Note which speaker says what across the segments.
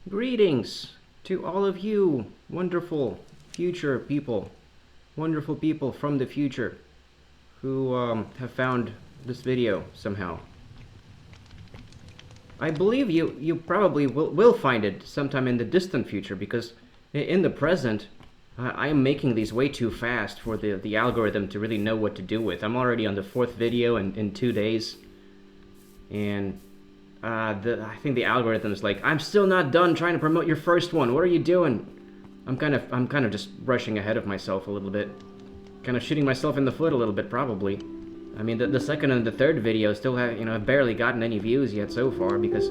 Speaker 1: Greetings to all of you, wonderful future people, wonderful people from the future who have found this video somehow. I believe you probably will find it sometime in the distant future because in the present I am making these way too fast for the algorithm to really know what to do with. I'm already on the 4th video in 2 days, and I think the algorithm is like, I'm still not done trying to promote your first one. What are you doing? I'm kind of just rushing ahead of myself a little bit, kind of shooting myself in the foot a little bit, probably. I mean, the second and the third video still have, I've barely gotten any views yet so far because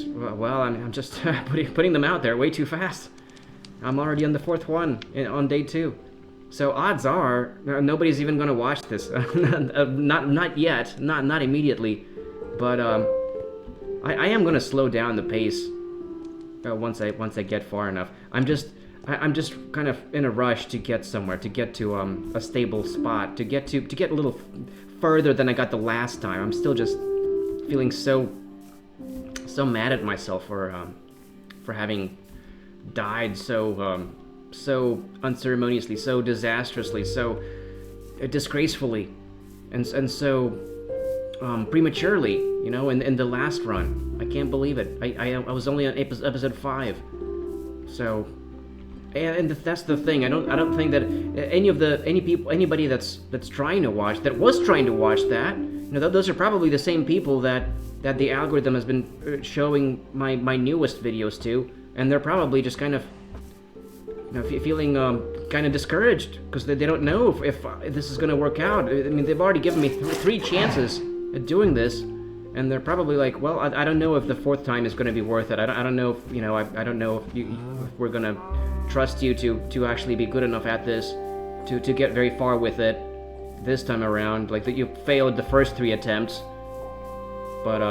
Speaker 1: well, I'm just putting them out there way too fast. I'm already on the 4th one on day 2. So odds are nobody's even gonna watch this. Not yet, not immediately, but I am gonna slow down the pace once I get far enough. I'm just kind of in a rush to get somewhere, to get to a stable spot, to get a little further than I got the last time. I'm still just feeling so mad at myself for having died so unceremoniously, so disastrously, so disgracefully, and so prematurely, in the last run. I can't believe it. I was only on episode 5, so, and that's the thing. I don't think that anybody that's trying to watch that, those are probably the same people that the algorithm has been showing my newest videos to, and they're probably just kind of feeling kind of discouraged because they don't know if this is going to work out. I mean, they've already given me 3 chances at doing this, and they're probably like, well, I don't know if the 4th time is going to be worth it. I don't know if I don't know if we're going to trust you to actually be good enough at this to get very far with it this time around. Like, that you failed the first 3 attempts, but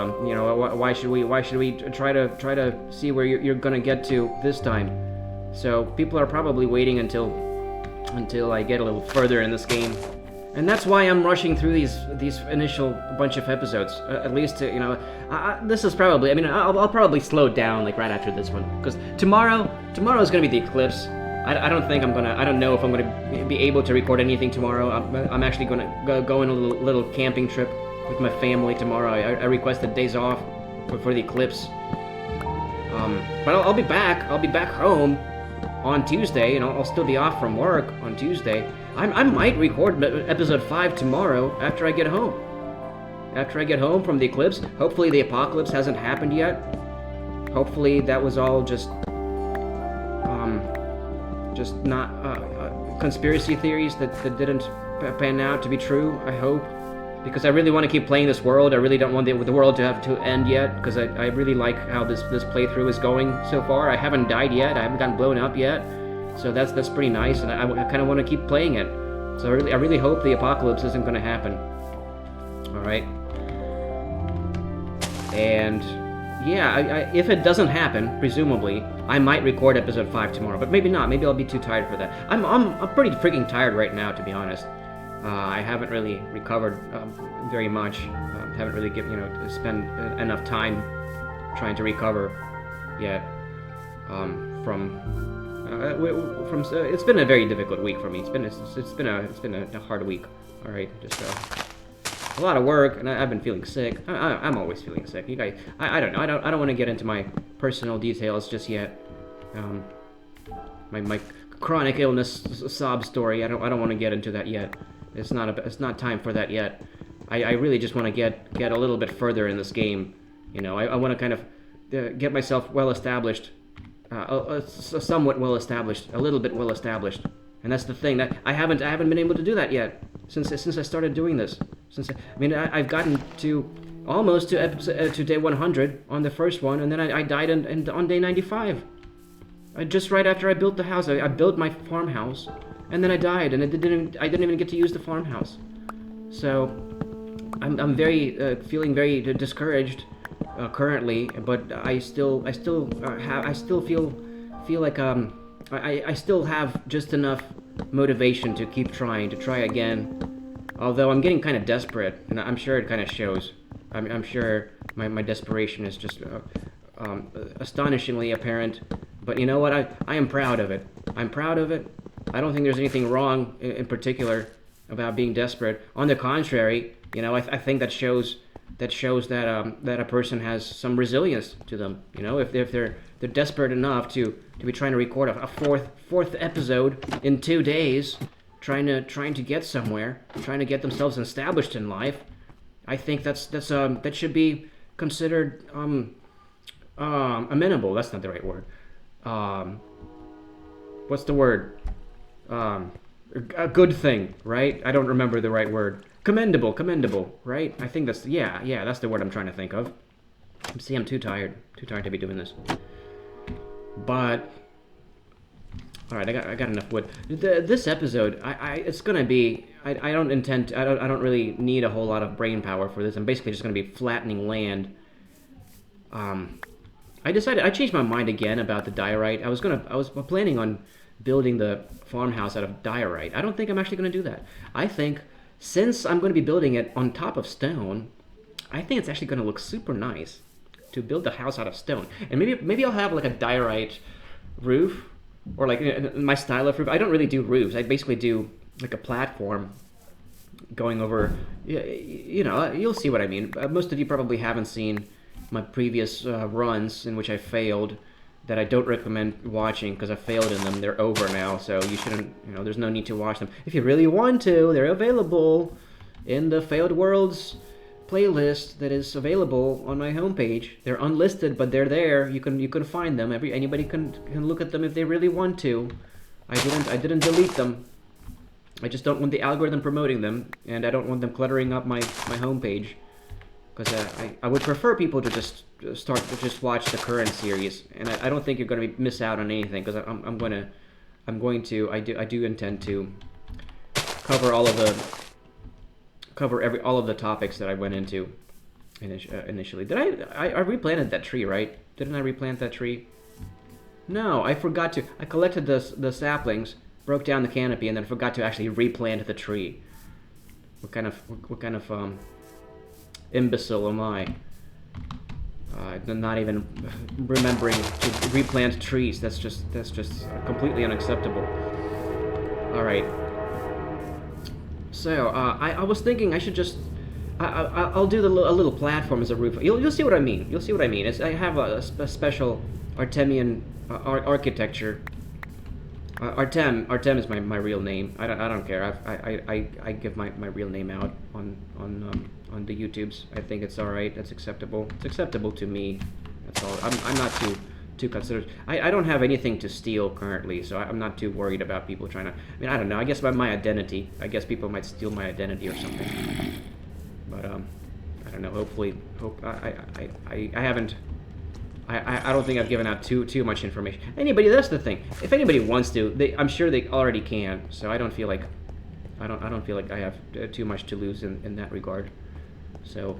Speaker 1: why should we try to see where you're going to get to this time? So people are probably waiting until I get a little further in this game, and that's why I'm rushing through these initial bunch of episodes. At least this is probably. I mean, I'll probably slow down like right after this one, because tomorrow is gonna be the eclipse. I don't know if I'm gonna be able to record anything tomorrow. I'm actually gonna go on a little camping trip with my family tomorrow. I requested days off for the eclipse. But I'll be back. I'll be back home on Tuesday, I'll still be off from work on Tuesday. I might record episode 5 tomorrow after I get home. After I get home from the eclipse. Hopefully the apocalypse hasn't happened yet. Hopefully that was all just not conspiracy theories that didn't pan out to be true, I hope. Because I really want to keep playing this world. I really don't want the world to have to end yet, because I really like how this playthrough is going so far. I haven't died yet. I haven't gotten blown up yet, so that's pretty nice, and I kind of want to keep playing it. So I really hope the apocalypse isn't going to happen. All right. And yeah, if it doesn't happen, presumably, I might record episode 5 tomorrow, but maybe not. Maybe I'll be too tired for that. I'm pretty freaking tired right now, to be honest. I haven't really recovered very much. Haven't really spent enough time trying to recover yet from. It's been a very difficult week for me. It's been a hard week. All right, just a lot of work, and I've been feeling sick. I'm always feeling sick. You guys, I don't know. I don't want to get into my personal details just yet. My chronic illness sob story. I don't want to get into that yet. It's not time for that yet. I really just want to get a little bit further in this game. I want to kind of get myself well established, somewhat well established, a little bit well established. And that's the thing, that I haven't been able to do that yet since I started doing this. I've gotten to almost to day 100 on the first one, and then I died on day 95. Just right after I built the house. I built my farmhouse, and then I died, and I didn't even get to use the farmhouse. So I'm very feeling very discouraged currently, but I still feel like I still have just enough motivation to keep trying, to try again. Although I'm getting kind of desperate, and I'm sure it kind of shows. I'm sure my desperation is just astonishingly apparent. But you know what? I am proud of it. I'm proud of it. I don't think there's anything wrong in particular about being desperate. On the contrary, you know, I think that shows that a person has some resilience to them. You know, if they're desperate enough to be trying to record a fourth episode in 2 days, trying to get somewhere, trying to get themselves established in life, I think that should be considered amenable. That's not the right word. What's the word? A good thing, right? I don't remember the right word. Commendable, right? I think that's that's the word I'm trying to think of. See, I'm too tired to be doing this. But all right, I got enough wood. This episode, it's gonna be. I don't really need a whole lot of brain power for this. I'm basically just gonna be flattening land. I changed my mind again about the diorite. I was planning on building the farmhouse out of diorite. I don't think I'm actually gonna do that. I think since I'm going to be building it on top of stone, I think it's actually going to look super nice to build the house out of stone. And maybe I'll have like a diorite roof, or like my style of roof. I don't really do roofs. I basically do like a platform going over. You know, you'll see what I mean. Most of you probably haven't seen my previous runs in which I failed, that I don't recommend watching because I failed in them. They're over now, so you shouldn't, you know, there's no need to watch them. If you really want to, they're available in the Failed Worlds playlist that is available on my homepage. They're unlisted, but they're there. You can find them. Anybody can look at them if they really want to. I didn't delete them. I just don't want the algorithm promoting them, and I don't want them cluttering up my homepage. Because I would prefer people to just watch the current series, and I don't think you're going to miss out on anything, because I do intend to cover all of the topics that I went into initially. I replanted that tree, right? Didn't I replant that tree? No, I forgot to. I collected the saplings, broke down the canopy, and then forgot to actually replant the tree. What kind of imbecile am I? Not even remembering to replant trees. That's just completely unacceptable. All right. So I was thinking I should just I'll do a little platform as a roof. You'll see what I mean. You'll see what I mean. I have a special Artemian architecture. Artem is my real name. I don't care. I give my real name out on the YouTubes. I think it's all right. That's acceptable. It's acceptable to me. That's all. I'm not too considerate. I don't have anything to steal currently, so I'm not too worried about people trying to. I mean, I don't know. I guess about my identity. I guess people might steal my identity or something. But I don't know. Hopefully, I haven't. I don't think I've given out too much information. That's the thing. If anybody wants to, I'm sure they already can. So I don't feel like I have too much to lose in that regard. So,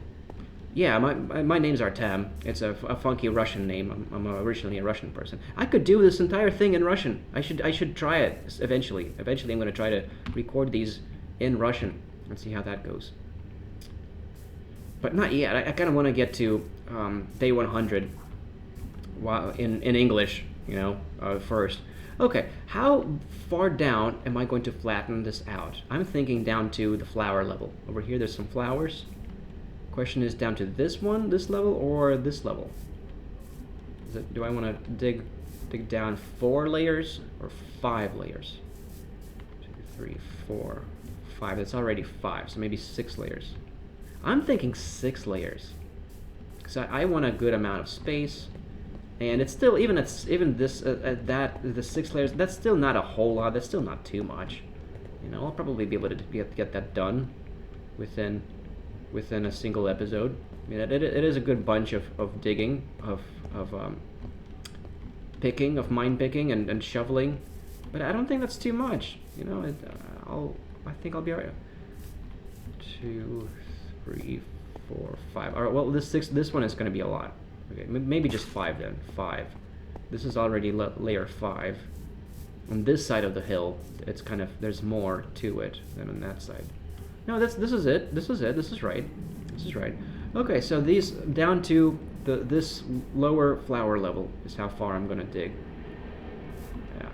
Speaker 1: yeah, my name's Artem. It's a funky Russian name. I'm originally a Russian person. I could do this entire thing in Russian. I should try it eventually. Eventually, I'm going to try to record these in Russian and see how that goes. But not yet. I kind of want to get to day 100. In English, first. Okay, how far down am I going to flatten this out? I'm thinking down to the flower level. Over here, there's some flowers. Question is down to this level, or this level? Do I want to dig down 4 layers or 5 layers? 2, 3, 4, 5. That's already 5, so maybe 6 layers. I'm thinking 6 layers. So I want a good amount of space. And it's still, the 6 layers, that's still not a whole lot. That's still not too much. I'll probably be able to get that done within a single episode. I mean, it is a good bunch of digging, of picking, of mine picking and shoveling. But I don't think that's too much. I think I'll be alright. 2, 3, 4, 5. All right. Well, this one is going to be a lot. Okay, maybe just 5 then. 5. This is already layer 5. On this side of the hill, it's kind of, there's more to it than on that side. No, this is it. This is right. This is right. Okay, so these down to this lower flower level is how far I'm gonna dig. Yeah.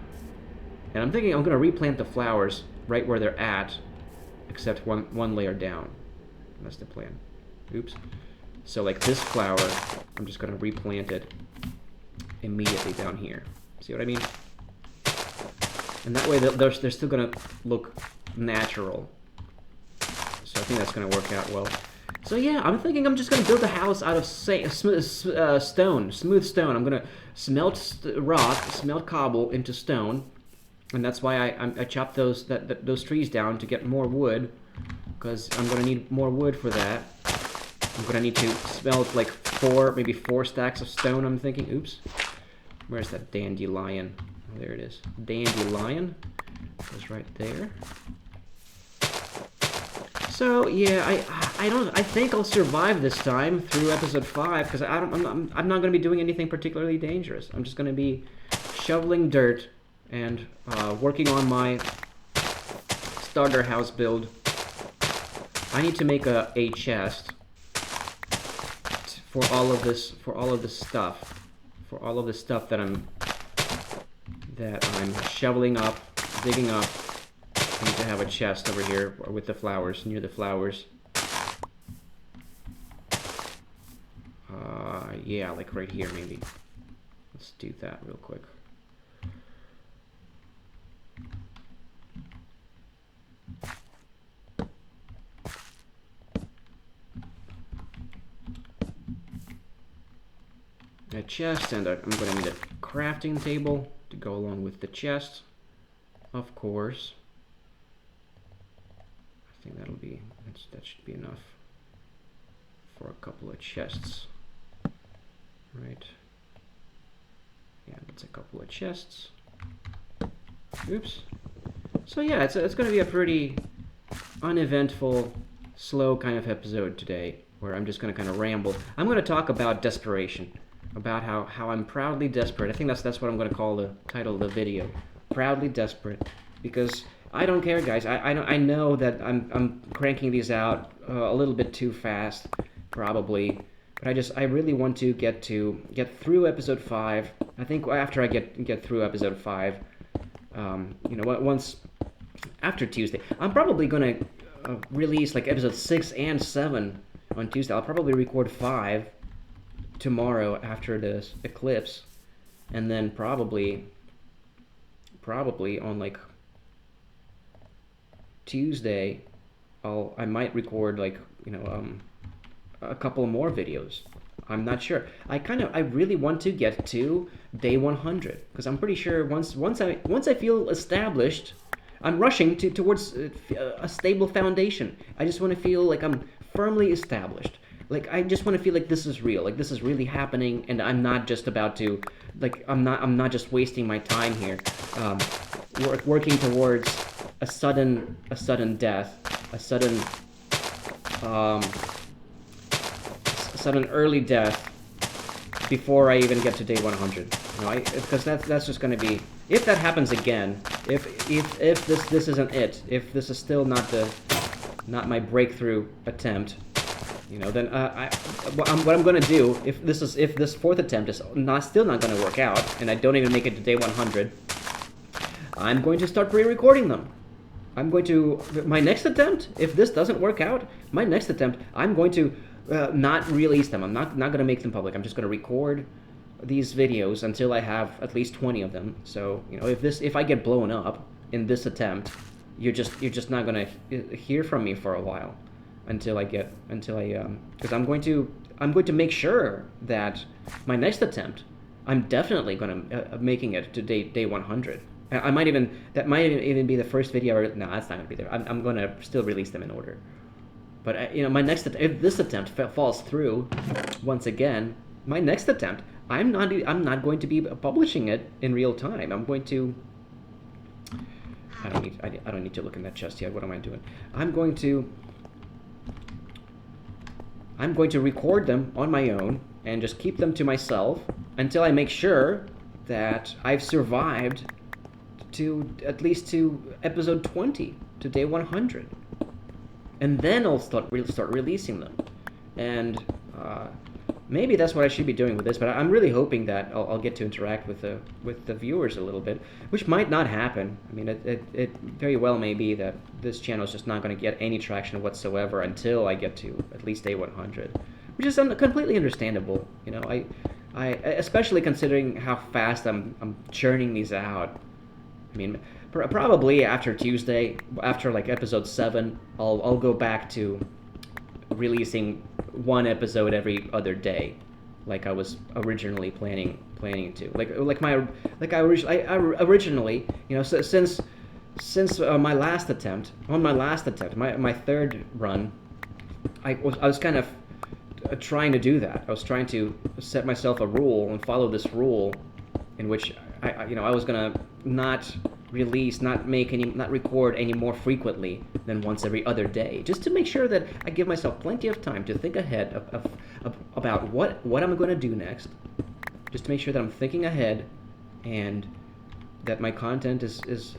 Speaker 1: And I'm thinking I'm gonna replant the flowers right where they're at, except one layer down. That's the plan. Oops. So like this flower, I'm just gonna replant it immediately down here. See what I mean? And that way they're still gonna look natural. So I think that's gonna work out well. So yeah, I'm thinking I'm just gonna build a house out of smooth stone. I'm gonna smelt rock, smelt cobble into stone, and that's why I chopped those trees down to get more wood, because I'm gonna need more wood for that. I'm gonna need to smelt like maybe four stacks of stone. I'm thinking. Oops, where's that dandelion? Oh, there it is. Dandelion is right there. So yeah, I think I'll survive this time through episode 5, because I'm not going to be doing anything particularly dangerous. I'm just going to be shoveling dirt and working on my starter house build. I need to make a chest for all of this stuff that I'm shoveling up, digging up. I need to have a chest over here with the flowers, near the flowers. Yeah, like right here maybe. Let's do that real quick. A chest, and I'm going to need a crafting table to go along with the chest, of course. I think that should be enough for a couple of chests, right? Yeah, that's a couple of chests. Oops. So yeah, it's going to be a pretty uneventful, slow kind of episode today, where I'm just going to kind of ramble. I'm going to talk about desperation, about how I'm proudly desperate. I think that's what I'm going to call the title of the video, Proudly Desperate, because I don't care, guys. I know that I'm cranking these out a little bit too fast, probably, but I really want to get through episode 5. I think after I get through episode 5, you know, once after Tuesday, I'm probably gonna release like episode 6 and 7 on Tuesday. I'll probably record 5 tomorrow after this eclipse, and then probably on like Tuesday, I might record like, you know, a couple more videos. I'm not sure. I really want to get to day 100, because I'm pretty sure once I feel established, I'm rushing towards a stable foundation. I just want to feel like I'm firmly established. Like I just want to feel like this is real, like this is really happening, and I'm not just about to, like I'm not just wasting my time here, working towards a sudden death, a sudden early death before I even get to day 100. You know, because that's just going to be, if that happens again, if this isn't it, if this is still not my breakthrough attempt, you know, then what I'm going to do, if this fourth attempt is still not going to work out, and I don't even make it to day 100, I'm going to start pre-recording them. My next attempt, if this doesn't work out, my next attempt, I'm going to not release them. I'm not going to make them public. I'm just going to record these videos until I have at least 20 of them. So, you know, if I get blown up in this attempt, you're just not going to hear from me for a while because I'm going to make sure that my next attempt, I'm definitely going to making it to day 100. That might even be the first video. No, that's not going to be there. I'm going to still release them in order. But you know, if this attempt falls through once again, my next attempt, I'm not going to be publishing it in real time. I'm going to. I don't need to look in that chest yet. What am I doing? I'm going to record them on my own and just keep them to myself until I make sure that I've survived at least to episode 20, to day 100, and then I'll start releasing them. And maybe that's what I should be doing with this, but I'm really hoping that I'll get to interact with the viewers a little bit, which might not happen. I mean, it very well may be that this channel is just not going to get any traction whatsoever until I get to at least A100, which is completely understandable. You know, I especially considering how fast I'm churning these out. I mean, probably after Tuesday, after like episode 7, I'll go back to releasing one episode every other day, like I was originally planning to. I originally, you know, since my last attempt, my third run, I was kind of trying to do that. I was trying to set myself a rule and follow this rule, in which I was gonna not record any more frequently than once every other day, just to make sure that I give myself plenty of time to think ahead about what I'm going to do next, just to make sure that I'm thinking ahead and that my content is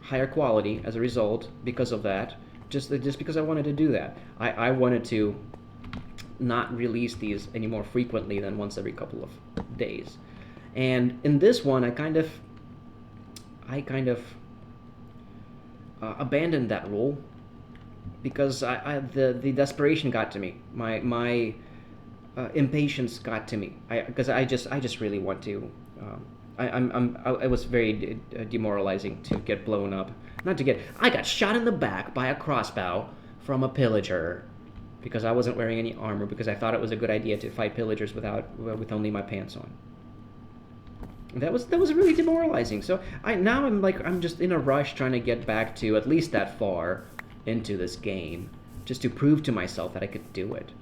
Speaker 1: higher quality as a result because of that. Just because I wanted to do that, I wanted to not release these any more frequently than once every couple of days. And in this one, I kind of abandoned that rule because the desperation got to me. My impatience got to me. Because I just really want to. It was very demoralizing to get blown up. I got shot in the back by a crossbow from a pillager because I wasn't wearing any armor, because I thought it was a good idea to fight pillagers with only my pants on. That was really demoralizing. So I'm just in a rush trying to get back to at least that far into this game, just to prove to myself that I could do it.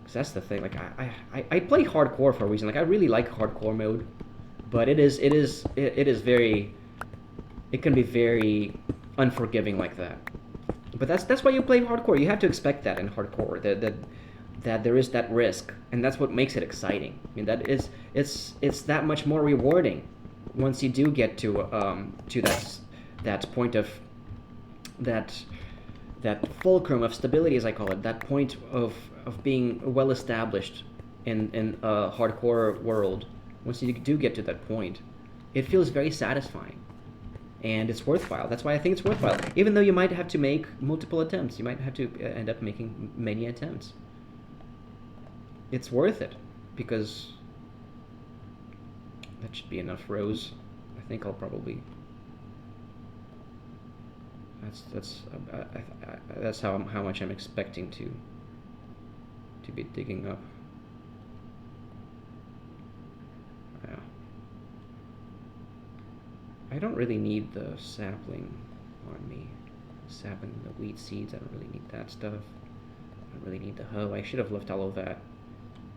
Speaker 1: Because that's the thing. Like I play hardcore for a reason. Like I really like hardcore mode, but it can be very unforgiving like that. But that's why you play hardcore. You have to expect that in hardcore. That there is that risk, and that's what makes it exciting. I mean, it's that much more rewarding once you do get to that point of that fulcrum of stability, as I call it, that point of being well established in a hardcore world. Once you do get to that point, it feels very satisfying, and it's worthwhile. That's why I think it's worthwhile, even though you might have to make multiple attempts. You might have to end up making many attempts. It's worth it, because that should be enough rows. I think I'll probably. That's how much I'm expecting to be digging up. Yeah. I don't really need the sapling on me. Sapling, the wheat seeds. I don't really need that stuff. I don't really need the hoe. I should have left all of that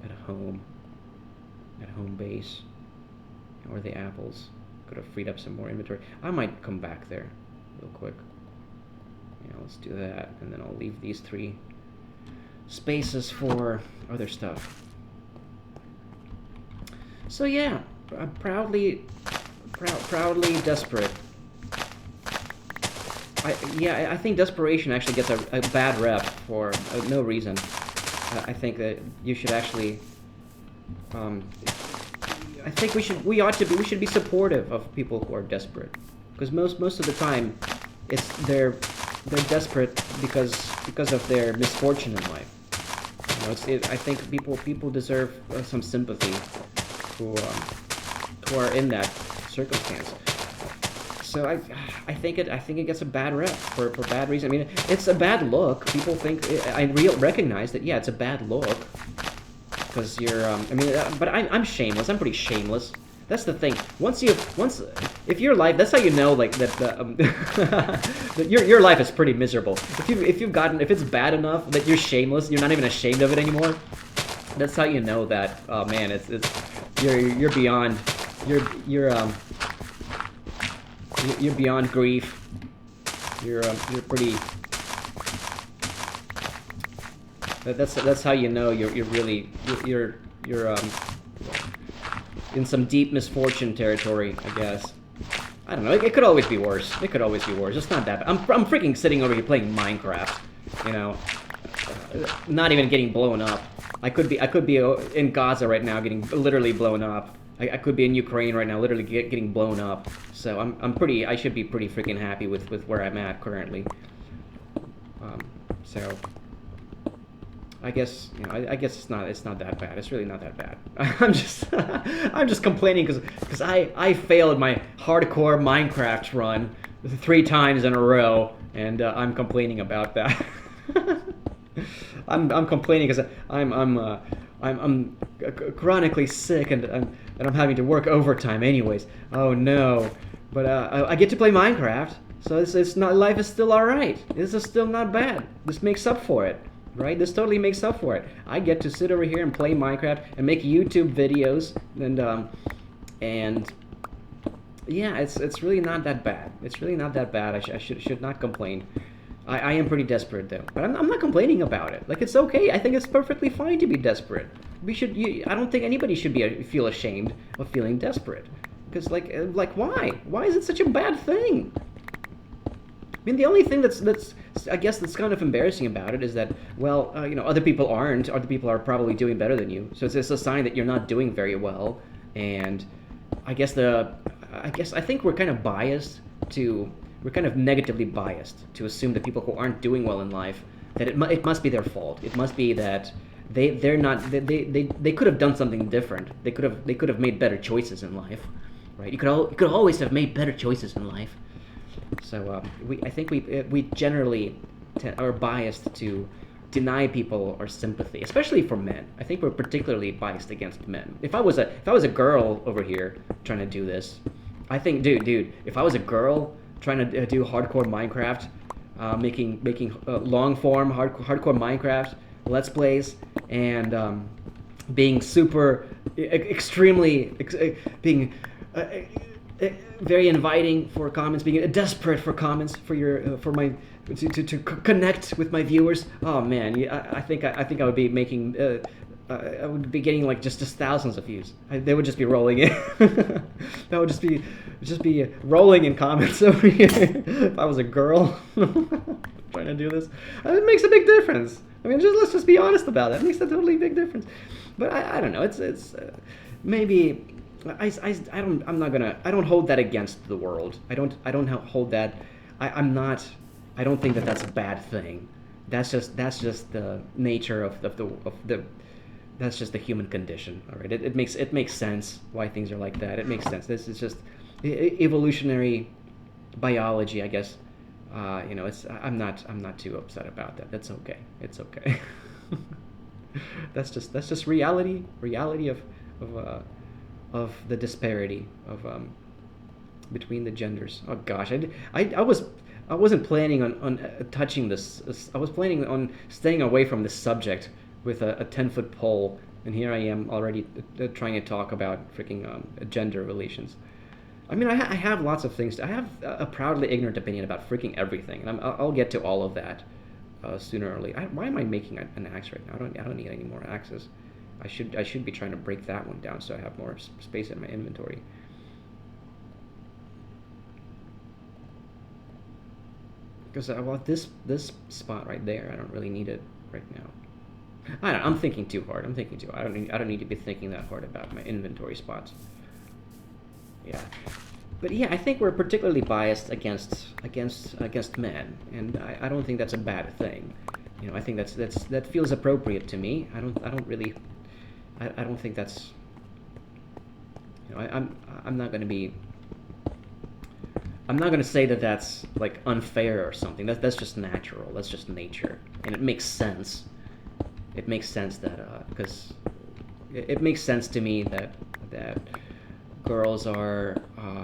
Speaker 1: at home base, or the apples. Could have freed up some more inventory. I might come back there real quick. Yeah, let's do that, and then I'll leave these 3 spaces for other stuff. So yeah, I'm proudly desperate. I think desperation actually gets a bad rep for no reason. I think that you should actually. I think we should be supportive of people who are desperate, because most of the time, they're desperate because of their misfortune in life. You know, I think people deserve some sympathy who are in that circumstance. So I think it gets a bad rep for bad reason. I mean, it's a bad look. People think recognize that. Yeah, it's a bad look because you're. But I'm shameless. I'm pretty shameless. That's the thing. If your life, that's how you know, like that. That your life is pretty miserable. If it's bad enough that you're shameless, you're not even ashamed of it anymore. That's how you know that. Oh man, you're beyond. You're beyond grief. You're pretty. That's how you know you're in some deep misfortune territory, I guess. I don't know. It could always be worse. It's not that bad. I'm freaking sitting over here playing Minecraft, you know, not even getting blown up. I could be in Gaza right now, getting literally blown up. I could be in Ukraine right now, literally getting blown up. So I should be pretty freaking happy with where I'm at currently. So I guess I guess it's not that bad. It's really not that bad. I'm just complaining because I failed my hardcore Minecraft run 3 times in a row, and I'm complaining about that. I'm complaining because I'm chronically sick, and I'm having to work overtime anyways. Oh no! But I get to play Minecraft, so it's not, life is still all right. This is still not bad. This makes up for it, right? This totally makes up for it. I get to sit over here and play Minecraft and make YouTube videos, and yeah, it's really not that bad. It's really not that bad. I should not complain. I am pretty desperate though, but I'm not complaining about it. Like, it's okay. I think it's perfectly fine to be desperate. I don't think anybody should feel ashamed of feeling desperate, because like why? Why is it such a bad thing? I mean, the only thing that's I guess that's kind of embarrassing about it is that, well, other people aren't. Other people are probably doing better than you, so it's a sign that you're not doing very well. And I guess I think we're kind of biased to. We're kind of negatively biased to assume that people who aren't doing well in life, that it must be their fault. It must be that they're not they could have done something different. They could have made better choices in life, right? You could always have made better choices in life. So I think we generally are biased to deny people our sympathy, especially for men. I think we're particularly biased against men. If I was a girl over here trying to do this, I think, dude, if I was a girl trying to do hardcore Minecraft, making long form hardcore Minecraft Let's Plays, and being super extremely being very inviting for comments, being desperate for comments for your for my to connect with my viewers. Oh man, I think I would be making. I would be getting like just thousands of views. They would just be rolling in. That would just be rolling in comments over here. If I was a girl trying to do this, it makes a big difference. I mean, let's just be honest about it. It makes a totally big difference. But I don't know. It's maybe I don't hold that against the world. I don't hold that. I don't think that that's a bad thing. That's just the nature of the that's just the human condition. All right, it makes sense why things are like that. It makes sense. This is just evolutionary biology, I guess. I'm not too upset about that. That's okay. It's okay. that's just reality of the disparity of between the genders. Oh gosh, I wasn't planning on touching this. I was planning on staying away from this subject with a 10-foot pole, and here I am already trying to talk about freaking gender relations. I mean, I have lots of things. I have a proudly ignorant opinion about freaking everything, and I'll get to all of that sooner or later. Why am I making an axe right now? I don't need any more axes. I should be trying to break that one down so I have more space in my inventory. Because well, this spot right there, I don't really need it right now. I'm thinking too hard. I don't need to be thinking that hard about my inventory spots. Yeah, but yeah, I think we're particularly biased against men, and I don't think that's a bad thing. I think that feels appropriate to me. I don't think that's. I'm not going to be. I'm not going to say that that's like unfair or something. That's just natural. That's just nature, and it makes sense. It makes sense that because it makes sense to me that girls are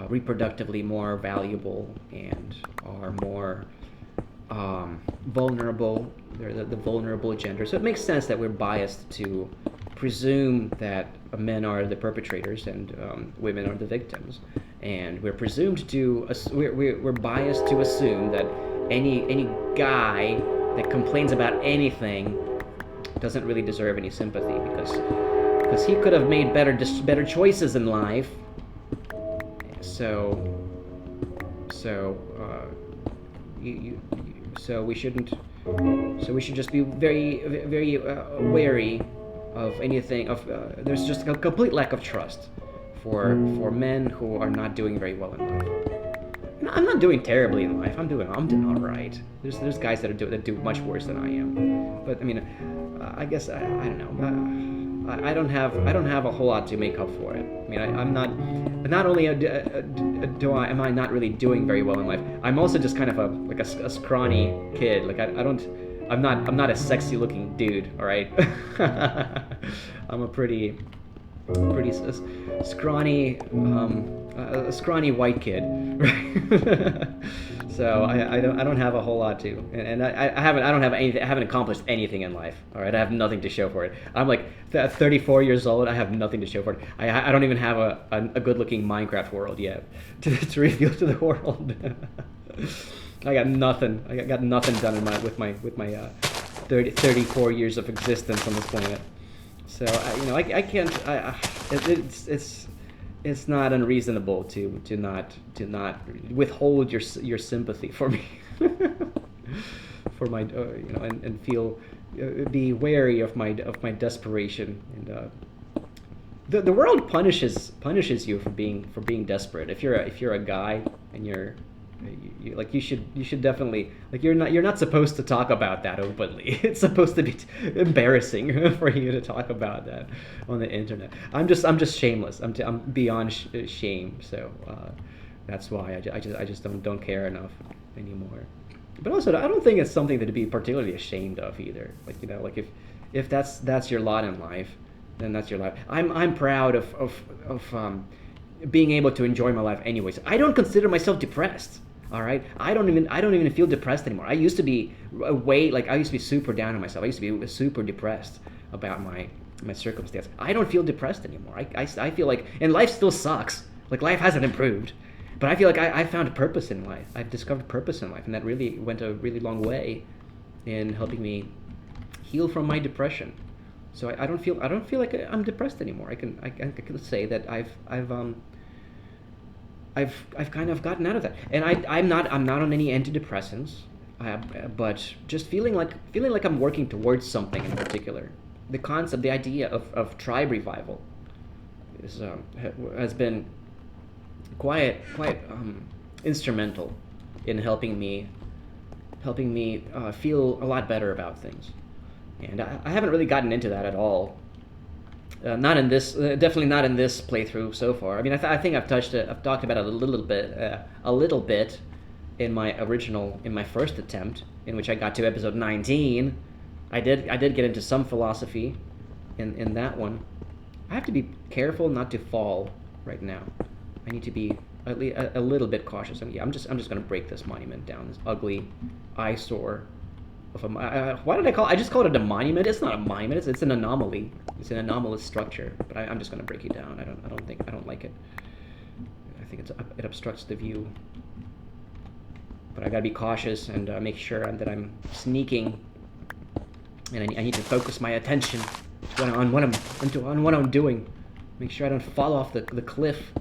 Speaker 1: reproductively more valuable and are more vulnerable. They're the vulnerable gender. So it makes sense that we're biased to presume that men are the perpetrators and women are the victims. And we're presumed to we're biased to assume that any guy that complains about anything doesn't really deserve any sympathy because he could have made better choices in life. So we shouldn't. So we should just be very wary anything of there's just a complete lack of trust for men who are not doing very well in life. And I'm not doing terribly in life. I'm doing all right. There's guys that do much worse than I am. But I mean, I guess I don't know. I don't have a whole lot to make up for it. I mean, I'm not only am I not really doing very well in life. I'm also just kind of a scrawny kid. Like I'm not a sexy looking dude. All right. I'm a pretty scrawny a scrawny white kid, right? So I don't have a whole lot to, and I haven't accomplished anything in life. All right, I have nothing to show for it. I'm like 34 years old. I have nothing to show for it. I don't even have a good looking Minecraft world yet to reveal to the world. I got nothing. I got nothing done with my 34 years of existence on this planet. So I can't. It's not unreasonable to not withhold your sympathy for me, for my and feel be wary of my desperation. And the world punishes you for being desperate. If you're a guy and you should definitely, like, you're not supposed to talk about that openly. It's supposed to be embarrassing for you to talk about that on the internet. I'm just shameless. I'm beyond shame. So that's why I just don't care enough anymore. But also, I don't think it's something to be particularly ashamed of either. Like if that's your lot in life, then that's your life. I'm proud of being able to enjoy my life anyways. I don't consider myself depressed. All right, I don't even feel depressed anymore. I used to be I used to be super down on myself. I used to be super depressed about my circumstance. I don't feel depressed anymore. I feel like, and life still sucks. Like, life hasn't improved, but I feel like I found purpose in life. I've discovered purpose in life, and that really went a really long way in helping me heal from my depression. So I don't feel like I'm depressed anymore. I can say that I've kind of gotten out of that, and I'm not on any antidepressants, but just feeling like I'm working towards something in particular. The idea of tribe revival has been quite instrumental in helping me feel a lot better about things, and I haven't really gotten into that at all. Not in this, definitely not in this playthrough so far. I mean, I think I've talked about it a little bit in my first attempt, in which I got to episode 19. I did get into some philosophy in that one. I have to be careful not to fall right now. I need to be at least a little bit cautious. And yeah, I'm just gonna break this monument down. This ugly eyesore. Why did I call it? I just called it a monument. It's not a monument. It's an anomaly. It's an anomalous structure. But I'm just gonna break it down. I don't like it. I think it obstructs the view. But I gotta be cautious and make sure that I'm sneaking. And I need to focus my attention on what I'm doing. Make sure I don't fall off the cliff.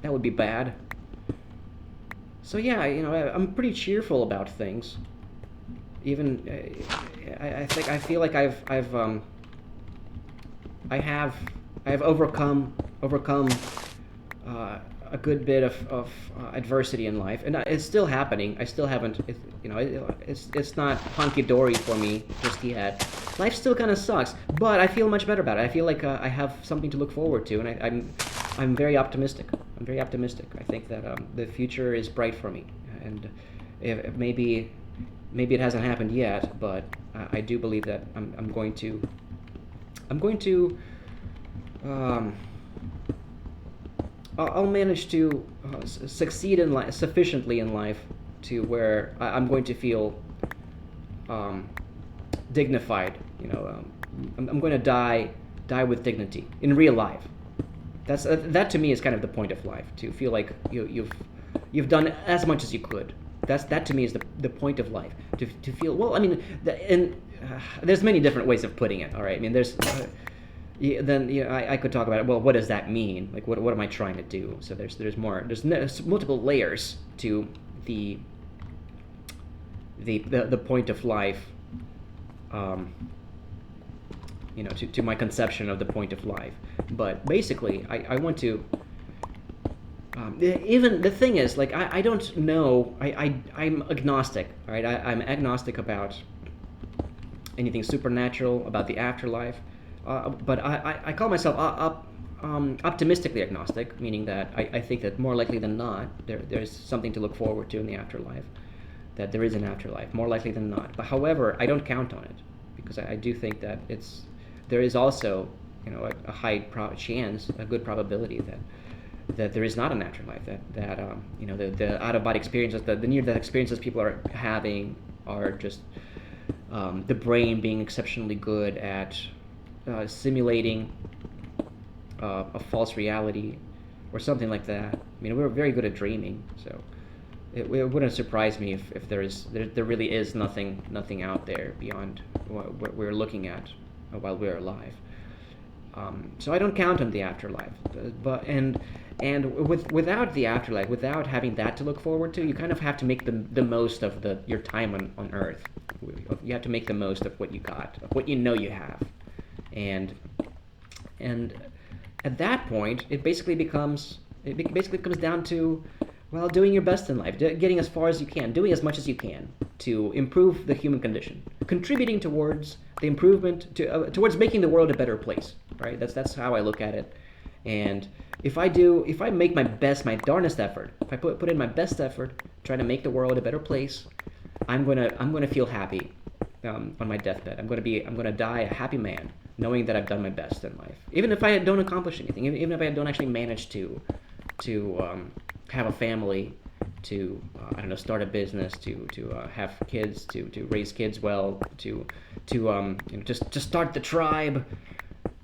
Speaker 1: That would be bad. So yeah, I'm pretty cheerful about things. Even I feel like I have overcome a good bit of adversity in life, and it's still happening. I still haven't, it's not hunky dory for me just yet. Life still kind of sucks, but I feel much better about it. I feel like I have something to look forward to, and I'm very optimistic. I'm very optimistic. I think that the future is bright for me, and maybe it hasn't happened yet, but I do believe that I'm going to I'll manage to succeed in life sufficiently in life to where I'm going to feel dignified. I'm going to die with dignity in real life. That to me is kind of the point of life, to feel like you've done as much as you could. That to me is the point of life, to feel well. I mean, there's many different ways of putting it. All right, I mean, there's I could talk about it. Well, what does that mean? Like, what am I trying to do? So there's multiple layers to the point of life. to my conception of the point of life. But basically, I want to. Even the thing is, like, I don't know. I'm agnostic, right? I'm agnostic about anything supernatural, about the afterlife. But I call myself optimistically agnostic, meaning that I think that more likely than not, there's something to look forward to in the afterlife, that there is an afterlife, more likely than not. But however, I don't count on it, because I do think that there is also, a high chance, a good probability that there is not an afterlife, that the out of body experiences, the near death experiences people are having are just the brain being exceptionally good at simulating a false reality or something like that. I mean, we're very good at dreaming, so it wouldn't surprise me if there really is nothing out there beyond what we're looking at while we're alive. So I don't count on the afterlife, but without the afterlife, without having that to look forward to, you kind of have to make the most of your time on Earth. You have to make the most of what you got, of what you have, and at that point, it basically comes down to, well, doing your best in life, getting as far as you can, doing as much as you can to improve the human condition, contributing towards the improvement, towards making the world a better place, right? That's how I look at it. And if I make my darnest effort, if I put in my best effort trying to make the world a better place, I'm gonna feel happy on my deathbed. I'm gonna die a happy man, knowing that I've done my best in life, even if I don't accomplish anything, even if I don't actually manage to have a family, to I don't know, start a business, to have kids, to raise kids well, to start the tribe,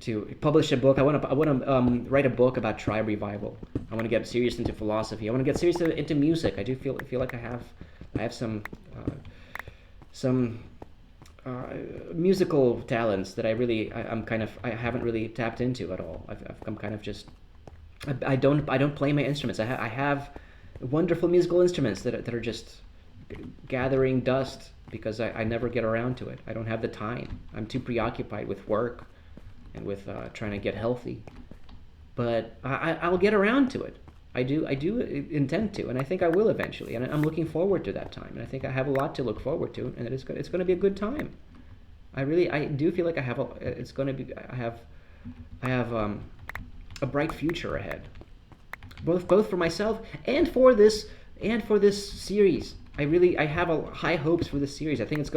Speaker 1: to publish a book. I want to write a book about tribe revival. I want to get serious into philosophy. I want to get serious into music. I do feel like I have some musical talents that I haven't really tapped into at all. I'm kind of just I don't play my instruments. I have wonderful musical instruments that are just gathering dust because I never get around to it. I don't have the time. I'm too preoccupied with work and with trying to get healthy. But I'll get around to it. I do intend to, and I think I will eventually. And I'm looking forward to that time. And I think I have a lot to look forward to, and it's going to be a good time. I do feel like I have a bright future ahead, both for myself and for this series. I have high hopes for this series. I think it's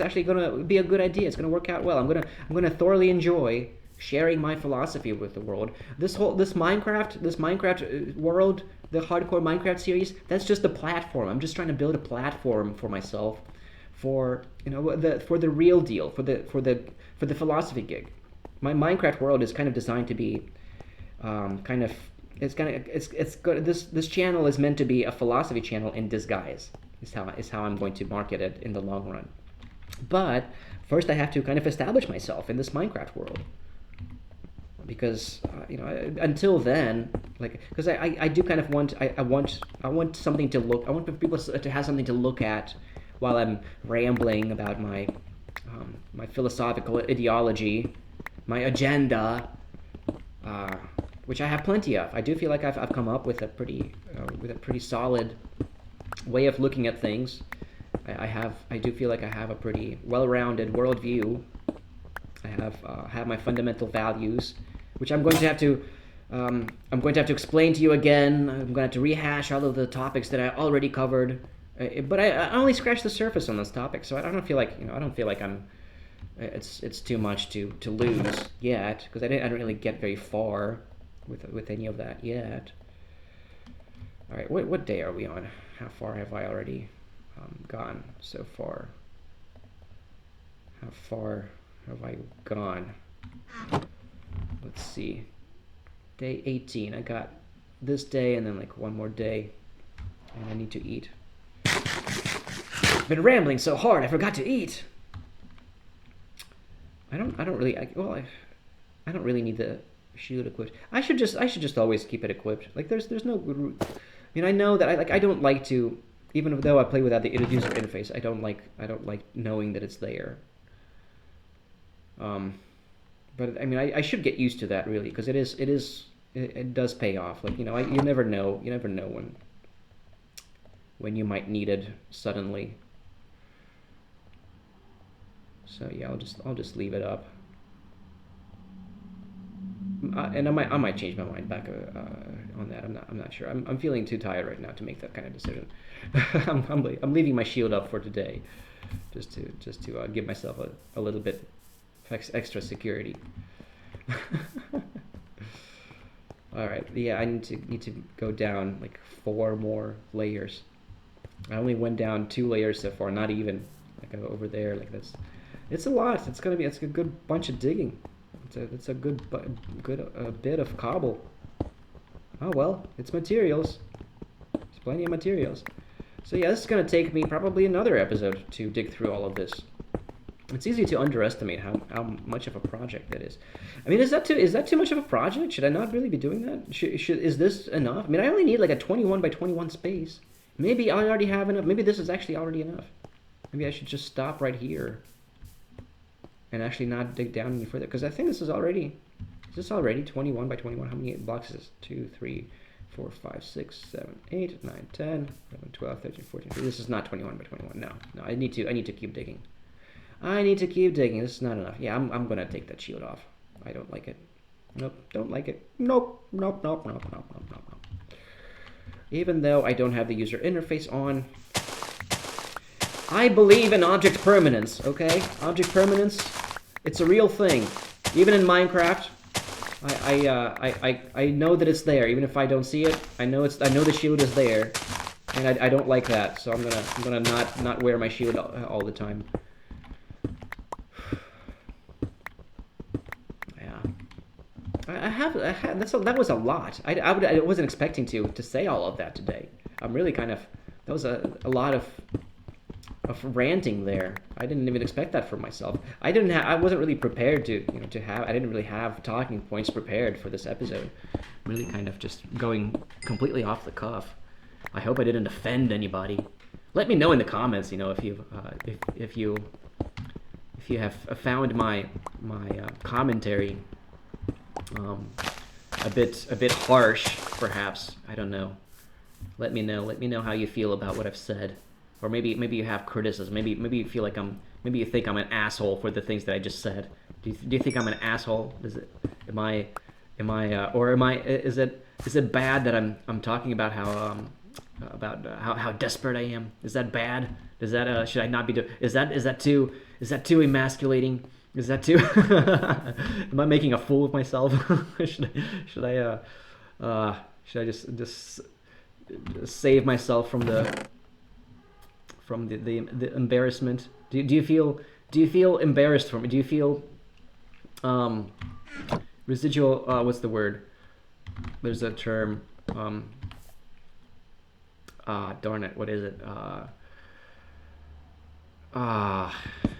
Speaker 1: actually gonna be a good idea. It's gonna work out well. I'm gonna thoroughly enjoy sharing my philosophy with the world. This Minecraft world, the hardcore Minecraft series, that's just a platform. I'm just trying to build a platform for myself, for the real deal, for the philosophy gig. My Minecraft world is kind of designed to be this channel is meant to be a philosophy channel in disguise. Is how I'm going to market it in the long run. But first I have to kind of establish myself in this Minecraft world, because until then, because I do kind of want something to look. I want people to have something to look at while I'm rambling about my philosophical ideology, my agenda, which I have plenty of. I do feel like I've come up with a pretty solid way of looking at things. I do feel like I have a pretty well-rounded worldview. I have my fundamental values, which I'm going to have to explain to you again. I'm going to have to rehash all of the topics that I already covered. But I only scratched the surface on those topics, so I don't feel like I'm. It's too much to lose yet, because I don't really get very far with any of that yet. All right, what day are we on? How far have I already gone so far? How far have I gone? Let's see. Day 18. I got this day and then one more day, and I need to eat. I've been rambling so hard, I forgot to eat. I don't really need the shield equipped. I should just always keep it equipped. There's no. I know that I don't like to, even though I play without the user interface. I don't like knowing that it's there. But I mean, I should get used to that really, because it does pay off. Like, you know, you never know when you might need it suddenly. So yeah, I'll just leave it up. And I might change my mind back on that. I'm not sure. I'm feeling too tired right now to make that kind of decision. I'm leaving my shield up for today, just to give myself a little bit extra security. All right. Yeah, I need to go down like 4 more layers. I only went down 2 layers so far, not even like over there. Like it's a lot. It's a good bunch of digging. It's a good bit of cobble. Oh well, it's materials. There's plenty of materials. So yeah, this is gonna take me probably another episode to dig through all of this. It's easy to underestimate how much of a project that is. I mean, is that too much of a project? Should I not really be doing that? Is this enough? I mean, I only need like a 21 by 21 space. Maybe I already have enough. Maybe this is actually already enough. Maybe I should just stop right here and actually not dig down any further, because I think this is already 21 by 21. How many blocks is this? 2, 3, 4, 5, 6, 7, 8, 9, 10, 11, 12, 13, 14. This is not 21 by 21. No, I need to keep digging. I need to keep digging. This is not enough. Yeah, I'm gonna take that shield off. I don't like it. Nope, don't like it. Nope. Even though I don't have the user interface on, I believe in object permanence, okay? Object permanence, it's a real thing. Even in Minecraft, I know that it's there. Even if I don't see it, I know the shield is there, and I don't like that. So I'm gonna not wear my shield all the time. Yeah, that was a lot. I wasn't expecting to say all of that today. I'm really that was a lot of ranting there. I didn't even expect that for myself. I wasn't really prepared I didn't really have talking points prepared for this episode. I'm really kind of just going completely off the cuff. I hope I didn't offend anybody. Let me know in the comments, if you have found my commentary a bit harsh, perhaps. I don't know. Let me know how you feel about what I've said. Or maybe you have criticism. Maybe you feel like maybe you think I'm an asshole for the things that I just said. Do you think I'm an asshole? Is it bad that I'm talking about how desperate I am? Is that bad? Does that should I not be is that too emasculating? Is that too am I making a fool of myself? should I just save myself from the embarrassment? Do you feel embarrassed for me? Do you feel residual? What's the word? There's a term. Darn it! What is it?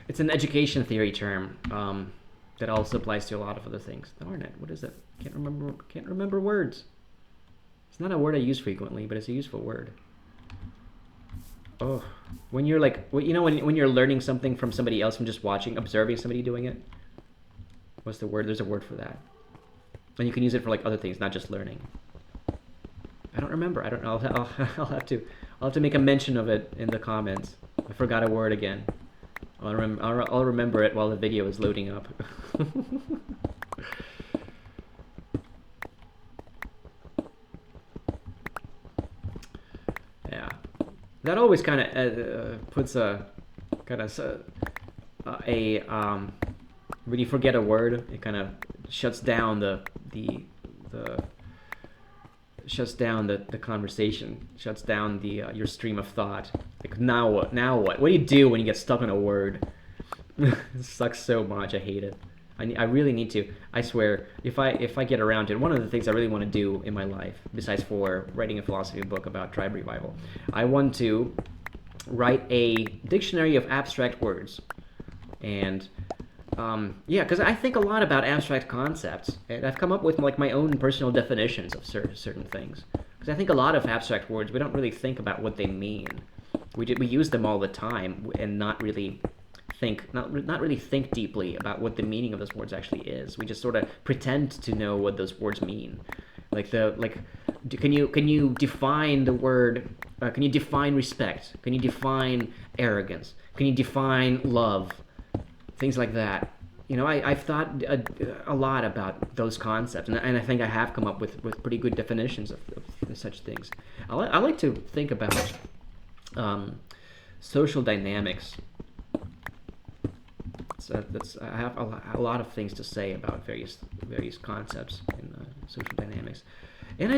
Speaker 1: It's an education theory term that also applies to a lot of other things. Darn it! What is it? Can't remember words. It's not a word I use frequently, but it's a useful word. Oh, when you're like, when you're learning something from somebody else, from just observing somebody doing it. What's the word? There's a word for that. And you can use it for like other things, not just learning. I don't remember. I don't know. I'll have to make a mention of it in the comments. I forgot a word again. I'll remember it while the video is loading up. Yeah. That always kind of puts when you forget a word, it kind of shuts down the conversation, shuts down your stream of thought. Like, now what? What do you do when you get stuck on a word? It sucks so much. I hate it. I really need to. I swear, if I get around to it, one of the things I really want to do in my life, besides for writing a philosophy book about tribe revival, I want to write a dictionary of abstract words. And yeah, because I think a lot about abstract concepts, and I've come up with like my own personal definitions of certain things. Because I think a lot of abstract words, we don't really think about what they mean. We use them all the time and not really think, not really think deeply about what the meaning of those words actually is. We just sort of pretend to know what those words mean. Can you define the word? Can you define respect? Can you define arrogance? Can you define love? Things like that. I've thought a lot about those concepts, and I think I have come up with pretty good definitions of such things. I like to think about social dynamics. So I have a lot of things to say about various concepts in social dynamics, and I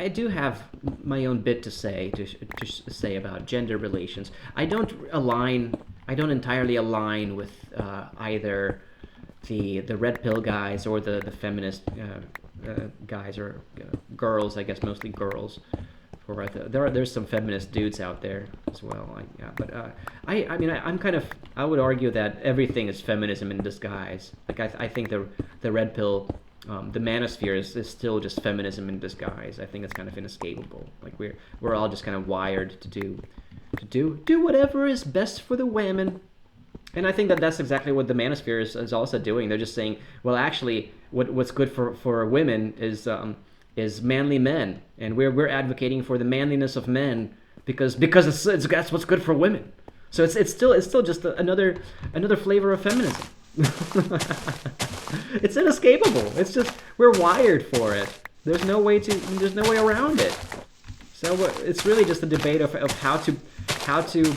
Speaker 1: do have my own bit to say about gender relations. I don't entirely align with either the red pill guys or the feminist guys or girls. I guess mostly girls. There's some feminist dudes out there as well. I would argue that everything is feminism in disguise. I think the red pill, the manosphere is still just feminism in disguise. I think it's kind of inescapable. Like we're all just kind of wired to do whatever is best for the women. And I think that's exactly what the manosphere is also doing. They're just saying, well, actually, what's good for women is manly men, and we're advocating for the manliness of men because that's what's good for women. So it's still just another flavor of feminism. It's inescapable. It's just we're wired for it. There's no way around it. So it's really just a debate of how to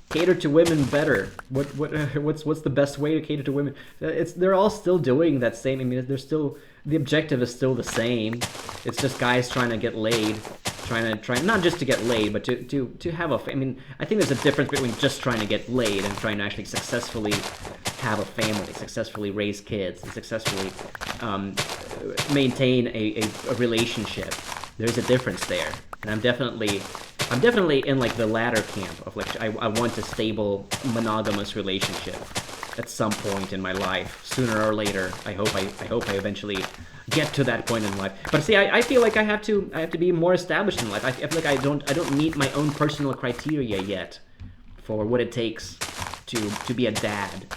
Speaker 1: cater to women better. What's the best way to cater to women? They're all still doing that same. I mean, the objective is still the same. It's just guys trying to get laid, trying not just to get laid, but to have a. I mean, I think there's a difference between just trying to get laid and trying to actually successfully have a family, successfully raise kids, and successfully maintain a relationship. There's a difference there, and I'm definitely in like the latter camp of like I want a stable monogamous relationship at some point in my life, sooner or later. I hope I eventually get to that point in life. But see, I feel like I have to be more established in life. I feel like I don't meet my own personal criteria yet for what it takes to be a dad.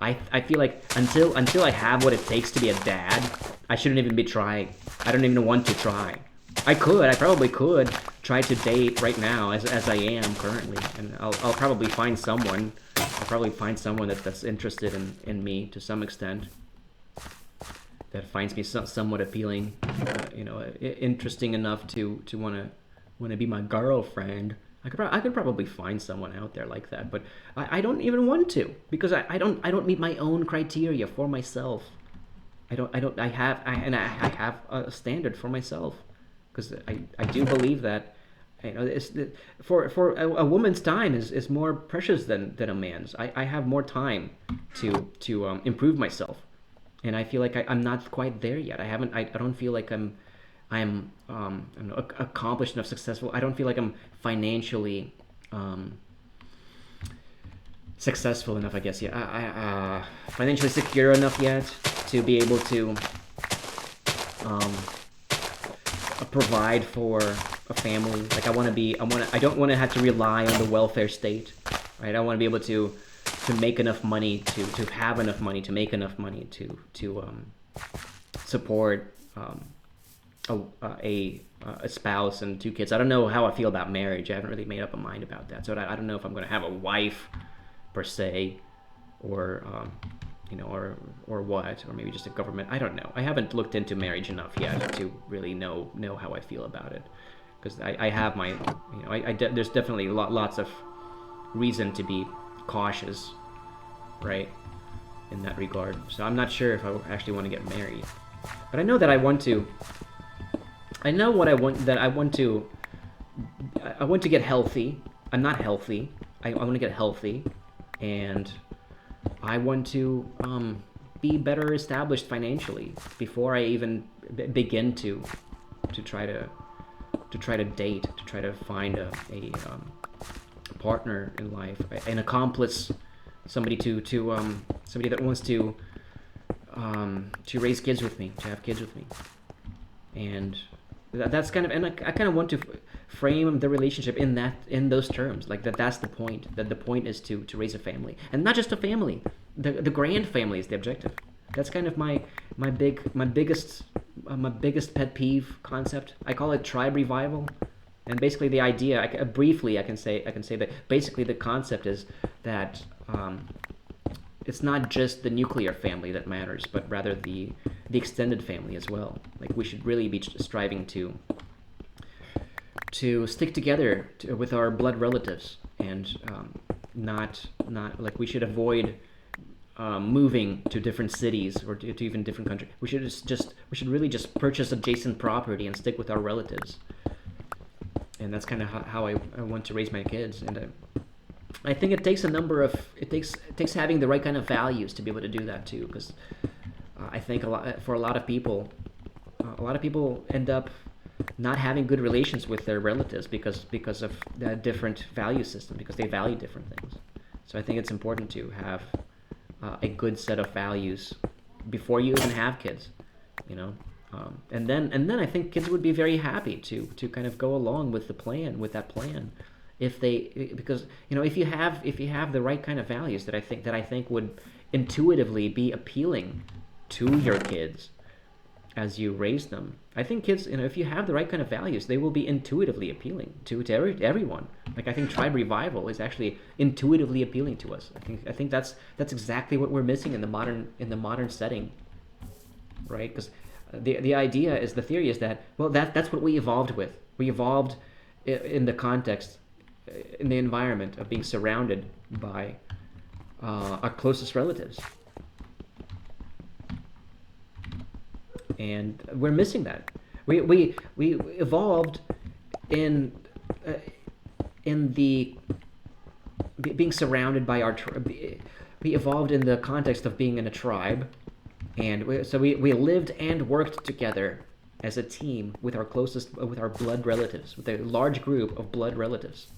Speaker 1: I feel like until I have what it takes to be a dad, I shouldn't even be trying. I don't even want to try. I probably could try to date right now as I am currently, and I'll probably find someone. I'll probably find someone that's interested in me to some extent, that finds me somewhat appealing, interesting enough to want to be my girlfriend. I could probably find someone out there like that, but I don't even want to, because I don't meet my own criteria for myself. I have a standard for myself, because I do believe that for a woman's time is more precious than a man's. I have more time to improve myself, and I feel like I'm not quite there yet. I don't feel like I'm accomplished enough, successful. I don't feel like I'm financially successful enough, I guess. Yeah, I financially secure enough yet to be able to provide for a family. Like I don't want to have to rely on the welfare state, right? I want to be able to make enough money to have enough money to make enough money to support a spouse and 2 kids. I don't know how I feel about marriage. I haven't really made up a mind about that. So I don't know if I'm going to have a wife per se, or or what, or maybe just a government. I don't know. I haven't looked into marriage enough yet to really know how I feel about it, because I have my, there's definitely lots of reason to be cautious, right, in that regard. So I'm not sure if I actually want to get married, but I know that I want to. I know what I want. That I want to get healthy. I'm not healthy. I want to get healthy, and I want to be better established financially before I even begin to try to date, to try to find a partner in life, an accomplice, somebody somebody that wants to raise kids with me, to have kids with me, and that's kind of, and I kind of want to frame the relationship in those terms, like that's the point. That the point is to raise a family, and not just a family. The grand family is the objective. That's kind of my biggest pet peeve concept. I call it tribe revival, and basically the idea, briefly, I can say that basically the concept is that it's not just the nuclear family that matters, but rather the extended family as well. Like we should really be striving to stick together with our blood relatives, and not like we should avoid moving to different cities or to even different countries. We should really just purchase adjacent property and stick with our relatives. And that's kind of how I want to raise my kids. And I think it takes it takes having the right kind of values to be able to do that too. Because I think for a lot of people end up not having good relations with their relatives because of that different value system, because they value different things. So I think it's important to have a good set of values before you even have kids, you know. And then I think kids would be very happy to kind of go along with that plan, because you know, if you have the right kind of values that I think would intuitively be appealing to your kids as you raise them. I think kids, you know, if you have the right kind of values, they will be intuitively appealing to everyone. Like I think tribe revival is actually intuitively appealing to us. I think that's exactly what we're missing in the modern setting, right? Because the theory is that, well, that's what we evolved with. We evolved in the context, in the environment of being surrounded by our closest relatives. And we're missing that. We evolved in the being surrounded by our we evolved in the context of being in a tribe, and we lived and worked together as a team with our blood relatives, with a large group of blood relatives.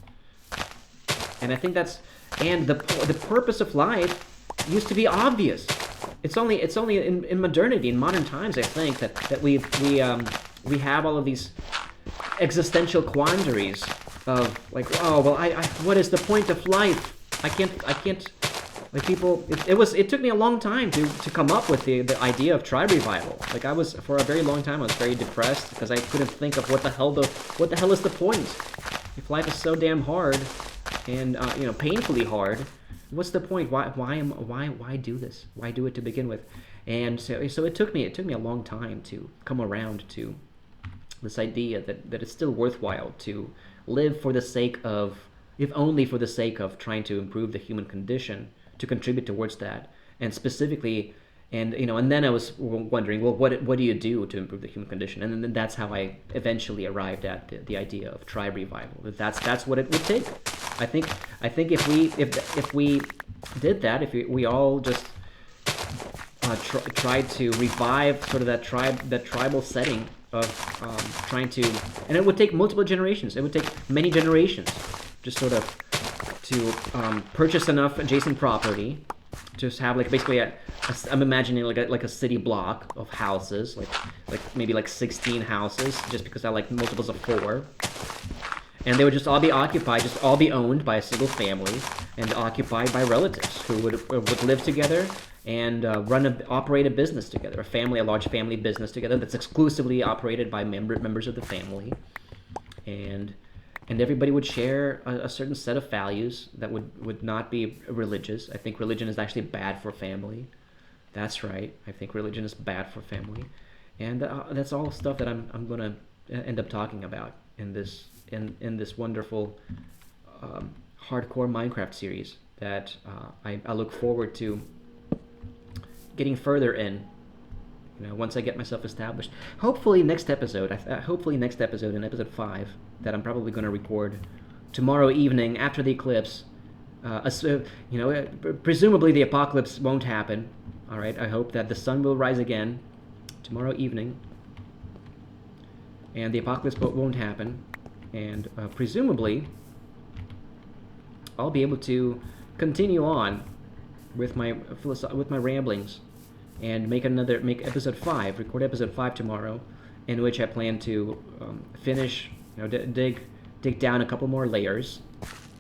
Speaker 1: And I think the purpose of life used to be obvious. It's only in modernity, in modern times, I think that we have all of these existential quandaries of like, oh well, I what is the point of life? I can't like people. It took me a long time to come up with the idea of tribe revival. Like for a very long time I was very depressed because I couldn't think of what the hell is the point? If life is so damn hard and painfully hard, what's the point? Why do this? Why do it to begin with? And so it took me a long time to come around to this idea that it's still worthwhile to live for the sake of, if only for the sake of, trying to improve the human condition, to contribute towards that, and specifically, and then I was wondering, well, what do you do to improve the human condition? And then that's how I eventually arrived at the idea of tribe revival. That's what it would take. I think if we did that, if we all just tried to revive sort of that tribal setting of trying to, and it would take multiple generations. It would take many generations, just sort of to purchase enough adjacent property, to have like basically I'm imagining like a city block of houses, like maybe like 16 houses, just because I like multiples of 4. And they would just all be occupied, just all be owned by a single family, and occupied by relatives who would live together and operate a business together, a large family business together that's exclusively operated by members of the family, and everybody would share a certain set of values that would not be religious. I think religion is actually bad for family. That's right. I think religion is bad for family, and that's all stuff that I'm going to end up talking about in this wonderful hardcore Minecraft series that I look forward to getting further in. Once I get myself established. Hopefully next episode, in episode 5, that I'm probably going to record tomorrow evening after the eclipse. Presumably the apocalypse won't happen. All right, I hope that the sun will rise again tomorrow evening, and the apocalypse won't happen, and presumably I'll be able to continue on with my ramblings and record episode 5 tomorrow, in which I plan to finish, dig dig down a couple more layers,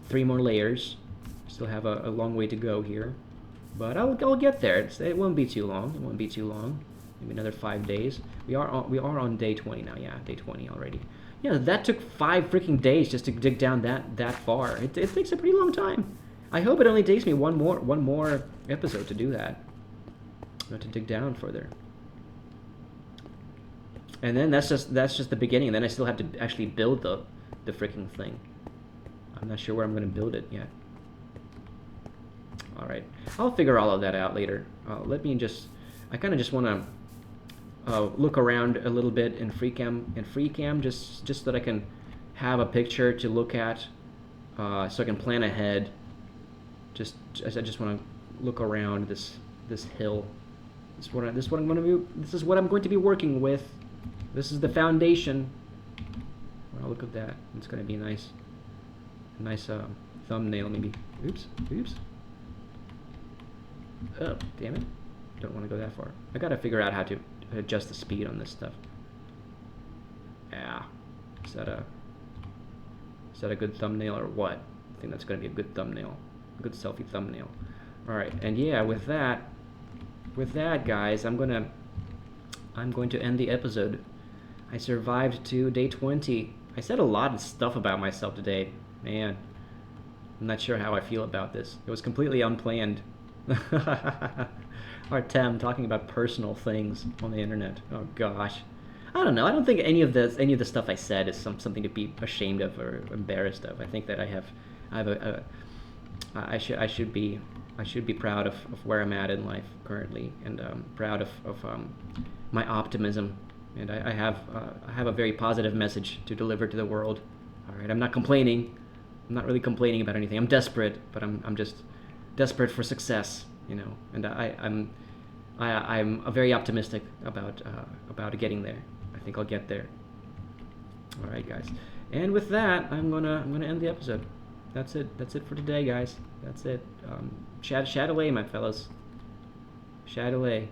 Speaker 1: 3 more layers. Still have a long way to go here, but I'll get there. It won't be too long. It won't be too long. Maybe another 5 days. We are on day 20 now. Yeah, day 20 already. Yeah, that took 5 freaking days just to dig down that far. It takes a pretty long time. I hope it only takes me one more episode to do that. To dig down further. And then that's just the beginning. And then I still have to actually build the freaking thing. I'm not sure where I'm going to build it yet. All right, I'll figure all of that out later. Let me just, I kind of just want to look around a little bit in FreeCam, just so that I can have a picture to look at, so I can plan ahead. I just want to look around this hill. This is what I'm going to be working with. This is the foundation. Well, look at that. It's going to be a nice thumbnail maybe. Oops. Oh, damn it. Don't want to go that far. I gotta figure out how to adjust the speed on this stuff. Yeah. Is that a good thumbnail or what? I think that's gonna be a good thumbnail. A good selfie thumbnail. Alright, and yeah, with that guys, I'm going to end the episode. I survived to day 20. I said a lot of stuff about myself today. Man, I'm not sure how I feel about this. It was completely unplanned. Artem talking about personal things on the internet. Oh gosh, I don't know. I don't think any of the stuff I said is something to be ashamed of or embarrassed of. I think that I should be proud of where I'm at in life currently, and proud of my optimism. And I have a very positive message to deliver to the world. All right, I'm not complaining. I'm not really complaining about anything. I'm desperate, but I'm just desperate for success, you know. And I'm very optimistic about getting there. I think I'll get there. All right, guys. And with that, I'm gonna end the episode. That's it for today, guys. That's it. Chat away, my fellas. Chat away.